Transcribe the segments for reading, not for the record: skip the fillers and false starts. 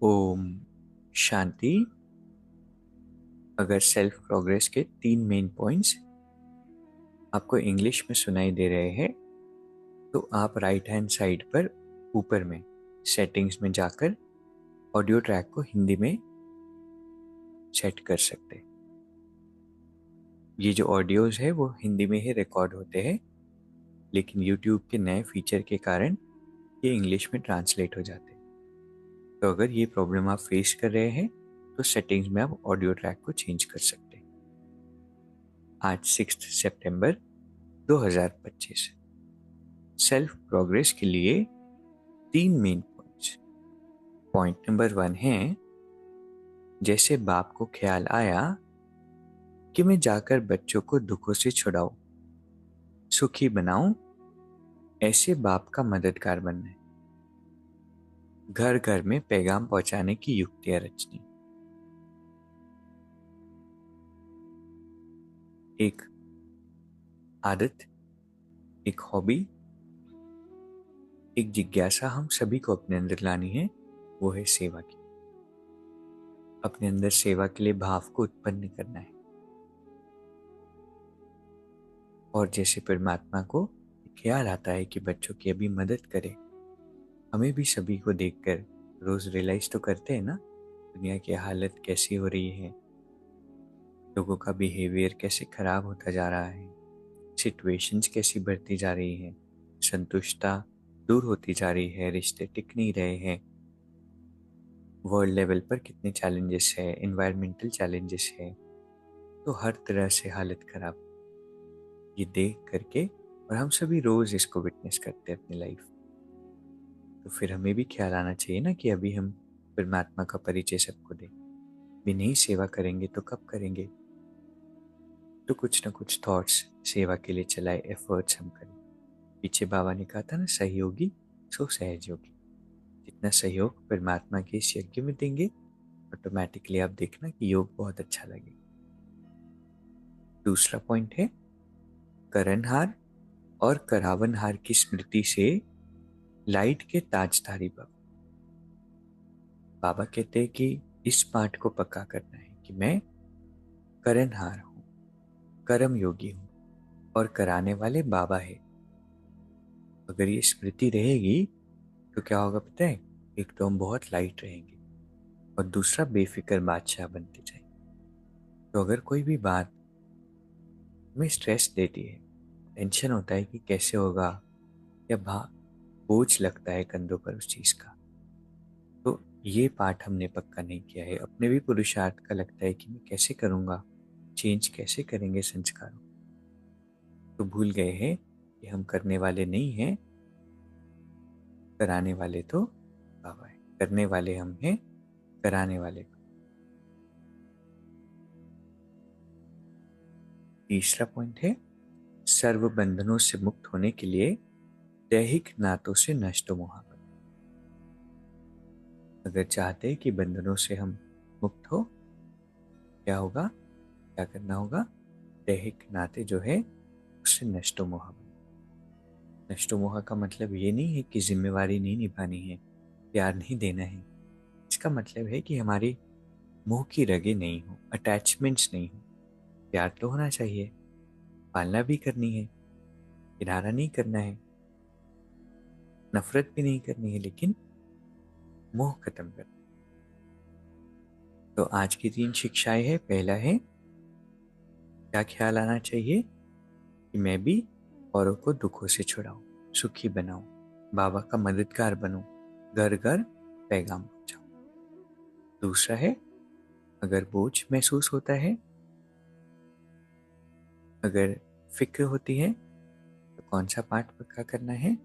ओम शांति। अगर self progress के 3 main points आपको इंग्लिश में सुनाई दे रहे हैं तो आप राइट हैंड साइड पर ऊपर में सेटिंग्स में जाकर ऑडियो ट्रैक को हिंदी में सेट कर सकते हैं। ये जो ऑडियोज है वो हिंदी में ही रिकॉर्ड होते हैं, लेकिन यूट्यूब के नए फीचर के कारण ये इंग्लिश में ट्रांसलेट हो जाते हैं। तो अगर ये प्रॉब्लम आप फेस कर रहे हैं तो सेटिंग्स में आप ऑडियो ट्रैक को चेंज कर सकते हैं। आज 6 सितंबर 2025। सेल्फ प्रोग्रेस के लिए 3 मेन पॉइंट्स। पॉइंट नंबर 1 है, जैसे बाप को ख्याल आया कि मैं जाकर बच्चों को दुखों से छुड़ाऊं, सुखी बनाऊं, ऐसे बाप का मददगार बनना है। घर घर में पैगाम पहुंचाने की युक्तियां रचनी। एक आदत, एक हॉबी, एक जिज्ञासा हम सभी को अपने अंदर लानी है, वो है सेवा की। अपने अंदर सेवा के लिए भाव को उत्पन्न करना है। और जैसे परमात्मा को ख्याल आता है कि बच्चों की अभी मदद करे, हमें भी सभी को देखकर रोज रियलाइज तो करते हैं ना, दुनिया की हालत कैसी हो रही है, लोगों का बिहेवियर कैसे खराब होता जा रहा है, सिचुएशंस कैसी बढ़ती जा रही है, संतुष्टता दूर होती जा रही है, रिश्ते टिक नहीं रहे हैं, वर्ल्ड लेवल पर कितने चैलेंजेस है, एनवायरमेंटल चैलेंजेस है, तो हर तरह से हालत खराब। ये देख करके, और हम सभी रोज इसको विटनेस करते हैं अपनी लाइफ, तो फिर हमें भी ख्याल आना चाहिए ना कि अभी हम परमात्मा का परिचय सबको दें। भी नहीं सेवा करेंगे तो कब करेंगे? तो कुछ ना कुछ थॉट्स सेवा के लिए चलाए, एफर्ट्स हम करें। पीछे बाबा ने कहा था ना, सहयोगी सो सहयोगी। जितना सहयोग परमात्मा के इस यज्ञ में देंगे, ऑटोमेटिकली आप देखना कि योग बहुत अच्छा लगेगा। दूसरा पॉइंट है, करणहार और करावनहार की स्मृति से लाइट के ताजधारी भव। बाबा कहते हैं कि इस पाठ को पक्का करना है कि मैं करणहार हूँ, कर्म योगी हूँ, और कराने वाले बाबा है। अगर ये स्मृति रहेगी तो क्या होगा पता है? एक तो हम बहुत लाइट रहेंगे, और दूसरा बेफिक्र बादशाह बनते जाएंगे। तो अगर कोई भी बात हमें स्ट्रेस देती है, टेंशन होता है कि कैसे होगा, या बोझ लगता है कंधों पर उस चीज का, तो ये पाठ हमने पक्का नहीं किया है। अपने भी पुरुषार्थ का लगता है कि मैं कैसे करूंगा, चेंज कैसे करेंगे संस्कारों, तो भूल गए हैं कि हम करने वाले नहीं हैं, कराने वाले तो बाबा है। करने वाले हम हैं, कराने वाले बाबा। तीसरा पॉइंट है, सर्व बंधनों से मुक्त होने के लिए दैहिक नातों से नष्टो मोहब्बत। अगर चाहते हैं कि बंधनों से हम मुक्त हो, क्या होगा, क्या करना होगा? दैहिक नाते जो है उससे नष्टो मोह बने। नष्टो मोह का मतलब ये नहीं है कि जिम्मेवारी नहीं निभानी है, प्यार नहीं देना है। इसका मतलब है कि हमारी मुंह की रगे नहीं हो, अटैचमेंट्स नहीं हो। प्यार तो होना चाहिए, पालना भी करनी है, किनारा नहीं करना है, नफरत भी नहीं करनी है, लेकिन मोह खत्म करना। तो आज की 3 शिक्षाएं हैं। पहला है, क्या ख्याल आना चाहिए कि मैं भी औरों को दुखों से छुड़ाऊं, सुखी बनाऊं, बाबा का मददगार बनूं, घर घर पैगाम पहुंचाऊं। दूसरा है, अगर बोझ महसूस होता है, अगर फिक्र होती है, तो कौन सा पाठ पक्का करना है?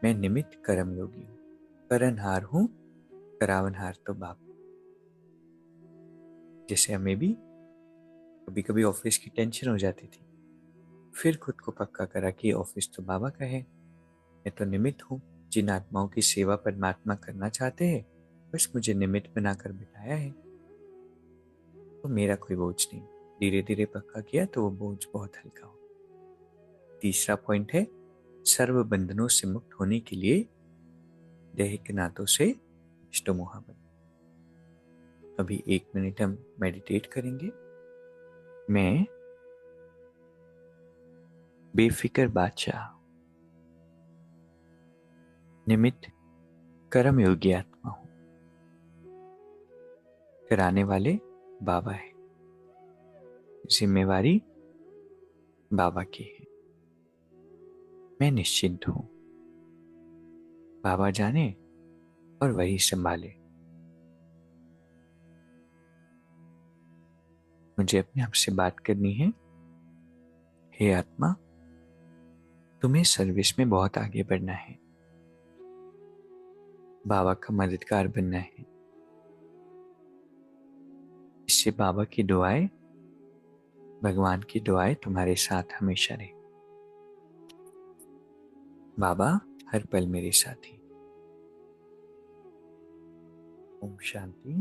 मैं निमित्त कर्म योगी हूँ, करनहार हूँ, करावनहार तो बाप। जैसे हमें भी कभी कभी ऑफिस की टेंशन हो जाती थी, फिर खुद को पक्का करा कि ऑफिस तो बाबा का है, मैं तो निमित्त हूँ। जिन आत्माओं की सेवा परमात्मा करना चाहते हैं, बस मुझे निमित्त बनाकर बिठाया है, तो मेरा कोई बोझ नहीं। धीरे धीरे पक्का किया तो वो बोझ बहुत हल्का हो। तीसरा पॉइंट है, सर्व बंधनों से मुक्त होने के लिए दैहिक नातों से इष्टो मोहब्बत। अभी 1 मिनट हम मेडिटेट करेंगे। मैं बेफिक्र बादशाह, निमित्त कर्म योगी आत्मा हूं। कराने वाले बाबा है, जिम्मेवारी बाबा की है। मैं निश्चिंत हूं, बाबा जाने और वही संभाले। मुझे अपने आप से बात करनी है, हे आत्मा, तुम्हें सर्विस में बहुत आगे बढ़ना है, बाबा का मददगार बनना है। इससे बाबा की दुआएं, भगवान की दुआएं तुम्हारे साथ हमेशा रहे। बाबा हर पल मेरे साथी। ओम शांति।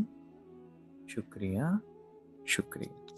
शुक्रिया, शुक्रिया।